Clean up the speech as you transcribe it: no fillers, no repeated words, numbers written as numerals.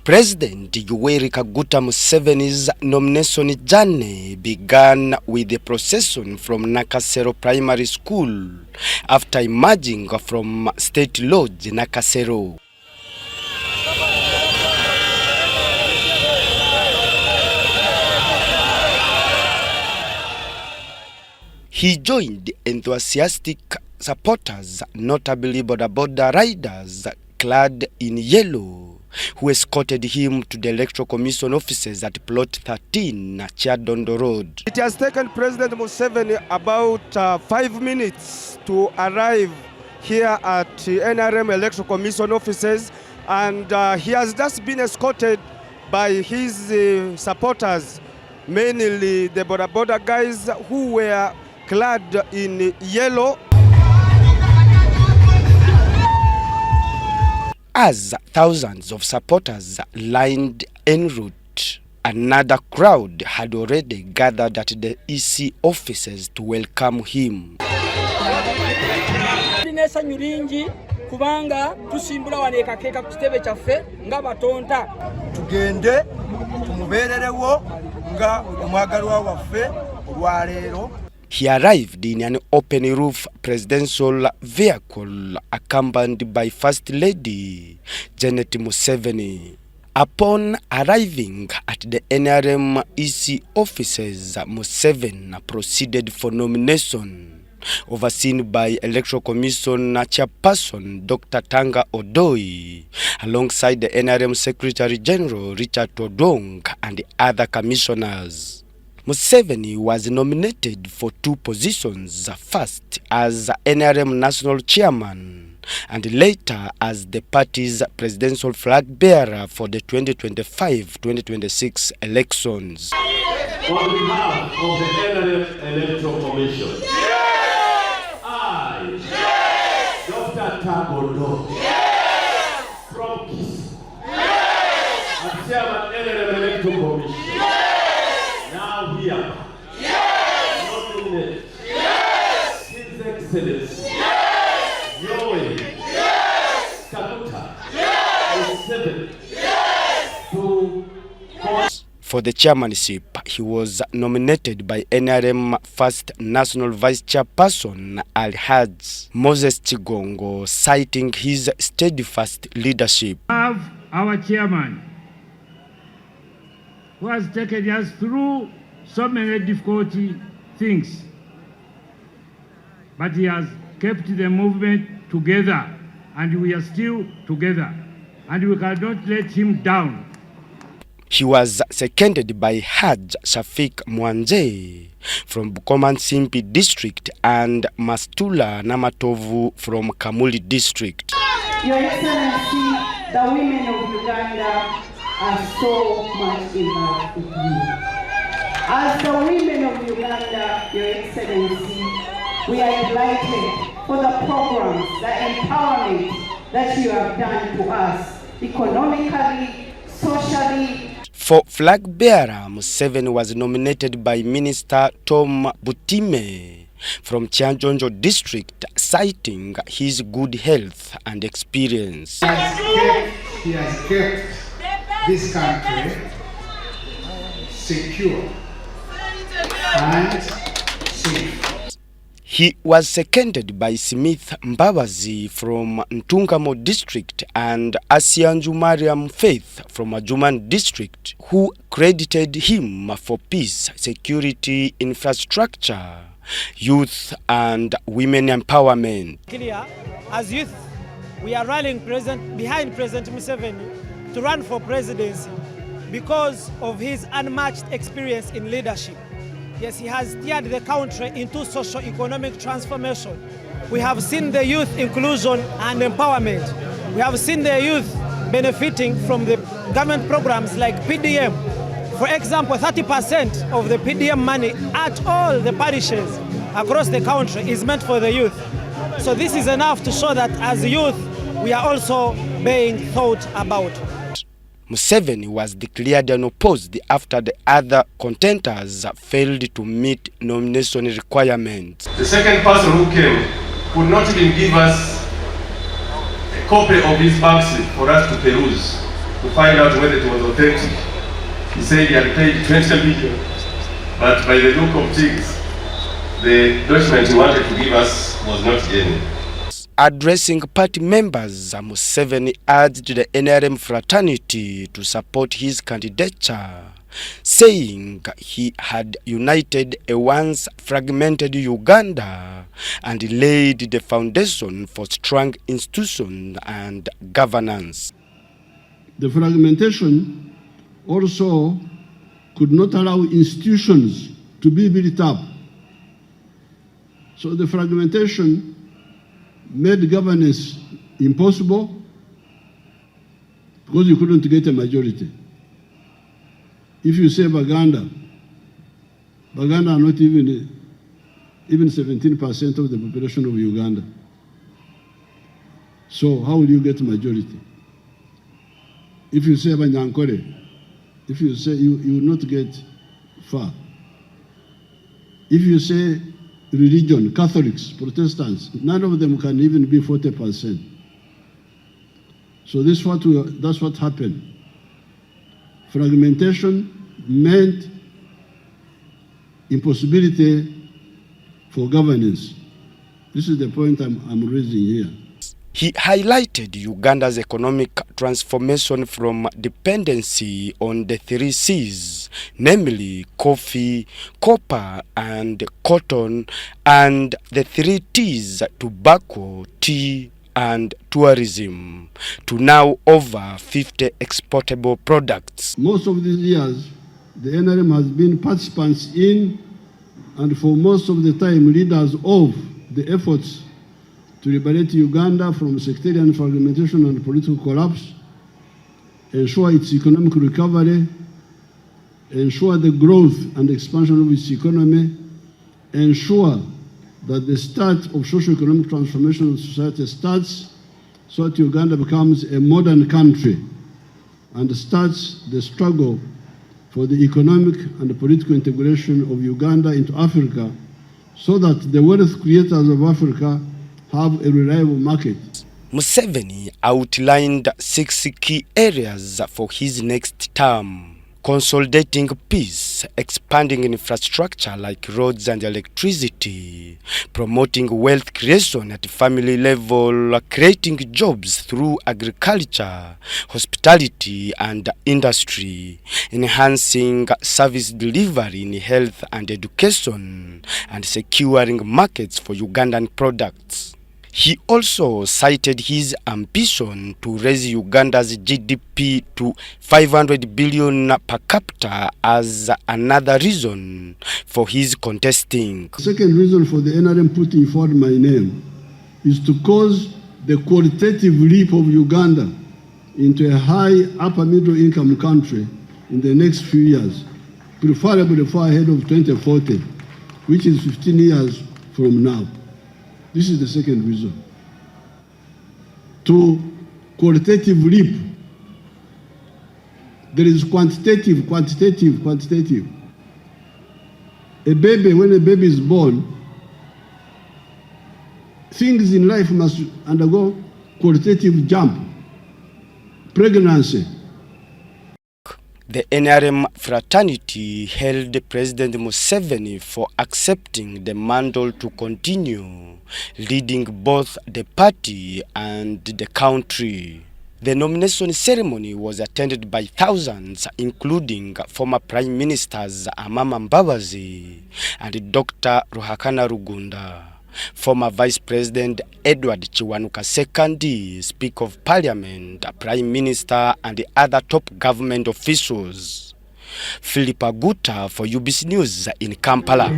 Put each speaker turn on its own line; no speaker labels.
President Yoweri Kaguta Museveni's nomination journey began with the procession from Nakasero Primary School after emerging from State Lodge Nakasero. He joined enthusiastic supporters, notably border riders clad in yellow, who escorted him to the Electoral Commission offices at Plot 13, Chadondo Road.
It has taken President Museveni about 5 minutes to arrive here at NRM Electoral Commission offices, and he has just been escorted by his supporters, mainly the border guys who were clad in yellow.
As thousands of supporters lined en route, another crowd had already gathered at the EC offices to welcome him.
Kubanga tusimbula waneka keka kutebe chaffe nga batonta
tugende tumubererewo nga omwagalwa waffe olwaleero.
He arrived in an open-roof presidential vehicle accompanied by First Lady Janet Museveni. Upon arriving at the NRM EC offices, Museveni proceeded for nomination, overseen by Electoral Commission Chairperson Dr. Tanga Odoi, alongside the NRM Secretary General Richard Odong and other commissioners. Museveni was nominated for 2 positions, first as NRM National Chairman and later as the party's presidential flag bearer for the 2025-2026 elections.
On behalf of the NRM Electoral Commission, yes! I, yes! Dr. Tagodo, yes! From KIS, yes! and Chairman NRM Electoral Commission, now here, yes! Nominate, yes! His Excellency, yes! Yoweri, yes! Kaguta, yes! Museveni, yes! to
For the chairmanship, he was nominated by NRM First National Vice Chairperson Alhaj Moses Chigongo, citing his steadfast leadership.
We have our chairman, who has taken us through so many difficult things, but he has kept the movement together, and we are still together, and we cannot let him down.
He was seconded by Haj Shafiq Mwanje from Bukoman Simpi district and Mastula Namatovu from Kamuli district.
Your Excellency, the women of Uganda are so much in love with you. As the women of Uganda, Your Excellency, we are delighted for the programs, the empowerment that you have done to us, economically, socially.
For flag bearer, Museveni was nominated by Minister Tom Butime from Kyanjonjo district, citing his good health and experience.
He has kept this country secure and safe.
He was seconded by Smith Mbabazi from Ntungamo district and Asianju Mariam Faith from Ajuman district, who credited him for peace, security, infrastructure, youth and women empowerment.
Clear, as youth, we are rallying behind President Museveni to run for presidency because of his unmatched experience in leadership. Yes, he has steered the country into socio-economic transformation. We have seen the youth inclusion and empowerment. We have seen the youth benefiting from the government programs like PDM. For example, 30% of the PDM money at all the parishes across the country is meant for the youth. So this is enough to show that as youth, we are also being thought about.
Museveni was declared unopposed after the other contenders failed to meet nomination requirements.
The second person who came could not even give us a copy of his bank slip for us to peruse. to find out whether it was authentic. He said he had paid 20 million, but by the look of things, the document he wanted to give us was not genuine.
Addressing party members, Museveni urged the NRM fraternity to support his candidature, saying he had united a once fragmented Uganda and laid the foundation for strong institutions and governance.
The fragmentation also could not allow institutions to be built up. So the fragmentation made governance impossible because you couldn't get a majority. If you say Baganda are not even 17% of the population of Uganda. So how will you get majority? If you say Banyankore, if you say you will not get far. If you say religion, Catholics, Protestants, none of them can even be 40%. So that's what happened. Fragmentation meant impossibility for governance. This is the point I'm raising here.
He highlighted Uganda's economic transformation from dependency on the 3 C's, namely coffee, copper, and cotton, and the 3 T's, tobacco, tea, and tourism, to now over 50 exportable products.
Most of these years, the NRM has been participants in, and for most of the time, leaders of the efforts to liberate Uganda from sectarian fragmentation and political collapse, ensure its economic recovery, ensure the growth and expansion of its economy, ensure that the start of socio-economic transformation of society starts so that Uganda becomes a modern country and starts the struggle for the economic and political integration of Uganda into Africa so that the wealth creators of Africa have a reliable market.
Museveni outlined 6 key areas for his next term: consolidating peace, expanding infrastructure like roads and electricity, promoting wealth creation at family level, creating jobs through agriculture, hospitality and industry, enhancing service delivery in health and education, and securing markets for Ugandan products. He also cited his ambition to raise Uganda's GDP to 500 billion per capita as another reason for his contesting.
The second reason for the NRM putting forward my name is to cause the qualitative leap of Uganda into a high upper middle income country in the next few years, preferably far ahead of 2040, which is 15 years from now. This is the second reason. To qualitative leap, there is quantitative. A baby, when a baby is born, things in life must undergo qualitative jump. Pregnancy.
The NRM fraternity hailed President Museveni for accepting the mantle to continue leading both the party and the country. The nomination ceremony was attended by thousands, including former Prime Ministers Amama Mbabazi and Dr. Ruhakana Rugunda, former Vice President Edward Kiwanuka II, Speaker of Parliament, Prime Minister, and other top government officials. Philip Aguta for UBC News in Kampala.